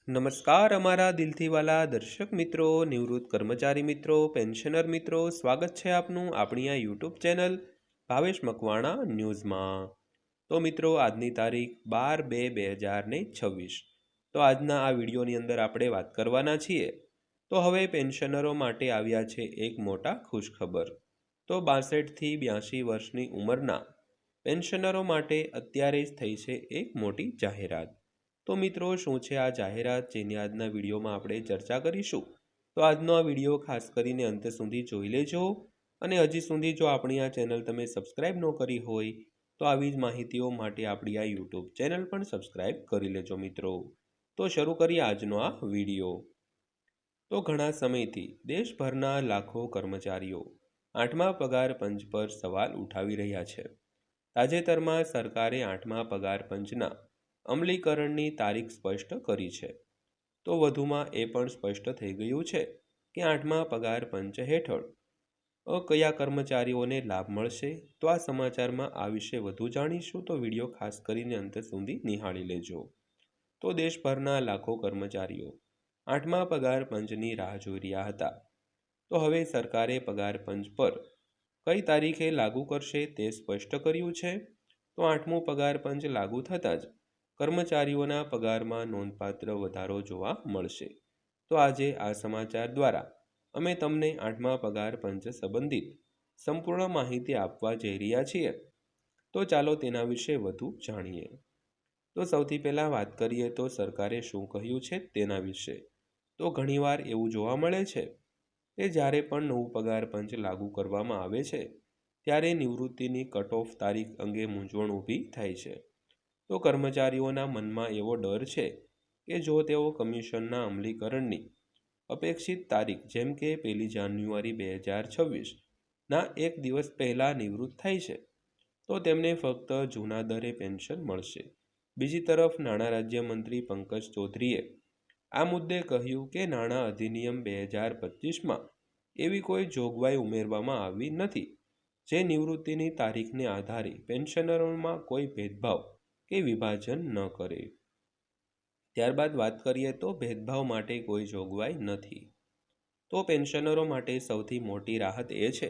નમસ્કાર અમારા દિલથી વાલા દર્શક મિત્રો, નિવૃત્ત કર્મચારી મિત્રો, પેન્શનર મિત્રો, સ્વાગત છે આપનું આપણી આ યુટ્યુબ ચેનલ ભાવેશ મકવાણા ન્યૂઝમાં। તો મિત્રો, આજની તારીખ 12/2/2026। તો આજના આ વિડીયોની અંદર આપણે વાત કરવાના છીએ તો હવે પેન્શનરો માટે આવ્યા છે એક મોટા ખુશખબર। તો 62 થી 82 વર્ષની ઉંમરના પેન્શનરો માટે અત્યારે જ થઈ છે એક મોટી જાહેરાત। તો મિત્રો, શું છે આ જાહેરાત જેની આજના વિડીયોમાં આપણે ચર્ચા કરીશું। તો આજનો આ વિડીયો ખાસ કરીને અંત સુધી જોઈ લેજો અને હજી સુધી જો આપણી આ ચેનલ તમે સબસ્ક્રાઇબ ન કરી હોય તો આવી જ માહિતીઓ માટે આપણી આ યુટ્યુબ ચેનલ પણ સબસ્ક્રાઇબ કરી લેજો મિત્રો। તો શરૂ કરીએ આજનો આ વિડીયો। તો ઘણા સમયથી દેશભરના લાખો કર્મચારીઓ 8મા પગાર પંચ પર સવાલ ઉઠાવી રહ્યા છે। તાજેતરમાં સરકારે 8મા પગાર પંચના અમલીકરણની તારીખ સ્પષ્ટ કરી છે। તો વધુમાં એ પણ સ્પષ્ટ થઈ ગયું છે કે 8મા પગાર પંચ હેઠળ કયા કર્મચારીઓને લાભ મળશે। તો આ સમાચારમાં આ વિશે વધુ જાણીશું, તો વિડીયો ખાસ કરીને અંત સુધી નિહાળી લેજો। તો દેશભરના લાખો કર્મચારીઓ 8મા પગાર પંચની રાહ જોઈ રહ્યા હતા। તો હવે સરકારે પગાર પંચ પર કઈ તારીખે લાગુ કરશે તે સ્પષ્ટ કર્યું છે। તો 8મું પગાર પંચ લાગુ થતાં જ કર્મચારીઓના પગારમાં નોંધપાત્ર વધારો જોવા મળશે। તો આજે આ સમાચાર દ્વારા અમે તમને 8મા પગાર પંચ સંબંધિત સંપૂર્ણ માહિતી આપવા જઈ રહ્યા છીએ। તો ચાલો તેના વિશે વધુ જાણીએ। તો સૌથી પહેલાં વાત કરીએ તો સરકારે શું કહ્યું છે તેના વિશે। તો ઘણીવાર એવું જોવા મળે છે કે જ્યારે પણ નવું પગાર પંચ લાગુ કરવામાં આવે છે ત્યારે નિવૃત્તિની કટ ઓફ તારીખ અંગે મૂંઝવણ ઊભી થાય છે। તો કર્મચારીઓના મનમાં એવો ડર છે કે જો તેઓ કમિશનના અમલીકરણની અપેક્ષિત તારીખ જેમ કે 1 જાન્યુઆરી 2026ના એક દિવસ પહેલાં નિવૃત્ત થાય છે તો તેમને ફક્ત જૂના દરે પેન્શન મળશે। બીજી તરફ નાણાં રાજ્યમંત્રી પંકજ ચૌધરીએ આ મુદ્દે કહ્યું કે નાણાં અધિનિયમ 2025માં એવી કોઈ જોગવાઈ ઉમેરવામાં આવી નથી જે નિવૃત્તિની તારીખને આધારે પેન્શનરોમાં કોઈ ભેદભાવ કે વિભાજન ન કરે। ત્યારબાદ વાત કરીએ તો ભેદભાવ માટે કોઈ જોગવાઈ નથી। તો પેન્શનરો માટે સૌથી મોટી રાહત એ છે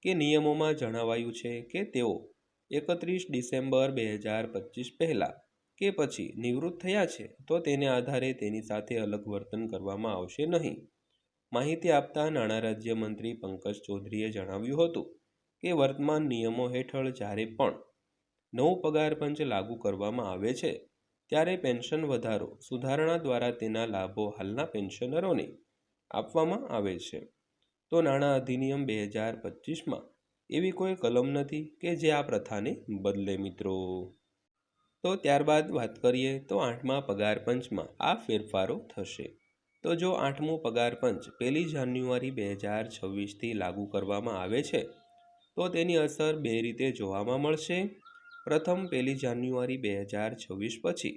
કે નિયમોમાં જણાવાયું છે કે તેઓ 31 ડિસેમ્બર 2025 પહેલાં કે પછી નિવૃત્ત થયા છે તો તેને આધારે તેની સાથે અલગ વર્તન કરવામાં આવશે નહીં। માહિતી આપતા નાણાં રાજ્યમંત્રી પંકજ ચૌધરીએ જણાવ્યું હતું કે વર્તમાન નિયમો હેઠળ જ્યારે પણ નવું પગાર પંચ લાગુ કરવામાં આવે છે ત્યારે પેન્શન વધારો સુધારણા દ્વારા તેના લાભો હાલના પેન્શનરોને આપવામાં આવે છે। તો નાણાં અધિનિયમ 2025માં એવી કોઈ કલમ નથી કે જે આ પ્રથાને બદલે મિત્રો। તો ત્યારબાદ વાત કરીએ તો 8મા પગાર પંચમાં આ ફેરફારો થશે। તો જો 8મું પગાર પંચ 1 જાન્યુઆરી 2026થી લાગુ કરવામાં આવે છે તો તેની અસર બે રીતે જોવામાં મળશે। પ્રથમ, 1 જાન્યુઆરી 2026 પછી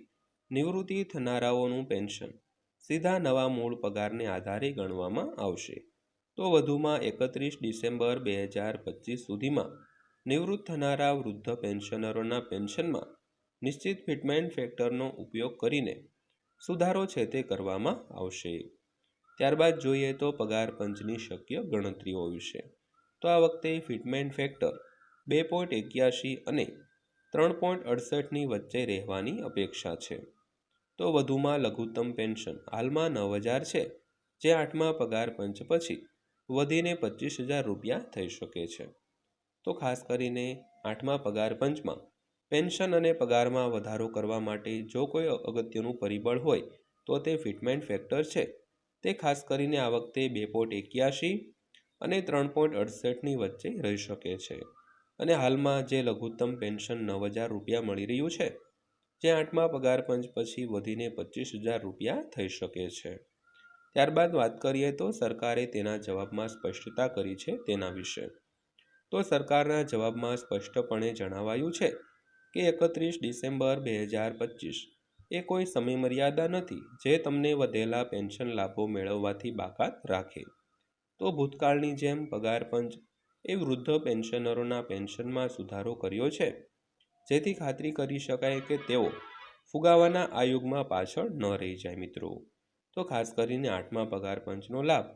નિવૃત્તિ થનારાઓનું પેન્શન સીધા નવા મૂળ પગારને આધારે ગણવામાં આવશે। તો વધુમાં 31 ડિસેમ્બર 2025 સુધીમાં નિવૃત્ત થનારા વૃદ્ધ પેન્શનરોના પેન્શનમાં નિશ્ચિત ફિટમેન્ટ ફેક્ટરનો ઉપયોગ કરીને સુધારો છે તે કરવામાં આવશે। ત્યારબાદ જોઈએ તો પગાર પંચની શક્ય ગણતરીઓ વિશે। તો આ વખતે ફિટમેન્ટ ફેક્ટર 2.81 અને 3.68ની વચ્ચે રહેવાની અપેક્ષા છે। તો વધુમાં લઘુત્તમ પેન્શન હાલમાં 9,000 છે જે 8મા પગાર પંચ પછી વધીને 25,000 રૂપિયા થઈ શકે છે। તો ખાસ કરીને 8મા પગાર પંચમાં પેન્શન અને પગારમાં વધારો કરવા માટે જો કોઈ અગત્યનું પરિબળ હોય તો તે ફિટમેન્ટ ફેક્ટર છે। તે ખાસ કરીને આ વખતે 2.81 અને 3.68ની વચ્ચે રહી શકે છે અને હાલમાં જે લઘુત્તમ પેન્શન 9,000 રૂપિયા મળી રહ્યું છે જે 8મા પગાર પંચ પછી વધીને 25,000 રૂપિયા થઈ શકે છે। ત્યારબાદ વાત કરીએ તો સરકારે તેના જવાબમાં સ્પષ્ટતા કરી છે તેના વિશે। તો સરકારના જવાબમાં સ્પષ્ટપણે જણાવાયું છે કે 31 ડિસેમ્બર 2025 એ કોઈ સમયમર્યાદા નથી જે તમને વધેલા પેન્શન લાભો મેળવવાથી બાકાત રાખે। તો ભૂતકાળની જેમ પગાર પંચ એ વૃદ્ધ પેન્શનરોના પેન્શનમાં સુધારો કર્યો છે જેથી ખાતરી કરી શકાય કે તેઓ ફુગાવાના આયોગમાં પાછળ ન રહી જાય મિત્રો. તો ખાસ કરીને 8મા પગાર પંચનો લાભ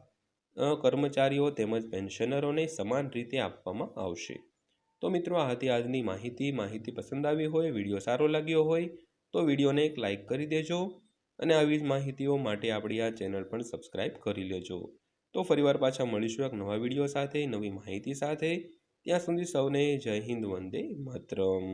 કર્મચારીઓ તેમજ પેન્શનરોને સમાન રીતે આપવામાં આવશે. તો મિત્રો આ હતી આજની માહિતી પસંદ આવી હોય, વિડીયો સારો લાગ્યો હોય તો વિડીયોને એક લાઇક કરી દેજો અને આવી જ માહિતીઓ માટે આપણી આ ચેનલ પણ સબસ્ક્રાઈબ કરી લેજો. તો ફરીવાર પાછા મળીશું એક નવા વિડીયો સાથે, નવી માહિતી સાથે. ત્યાં સુધી સૌને જય હિન્દ, વંદે માતરમ.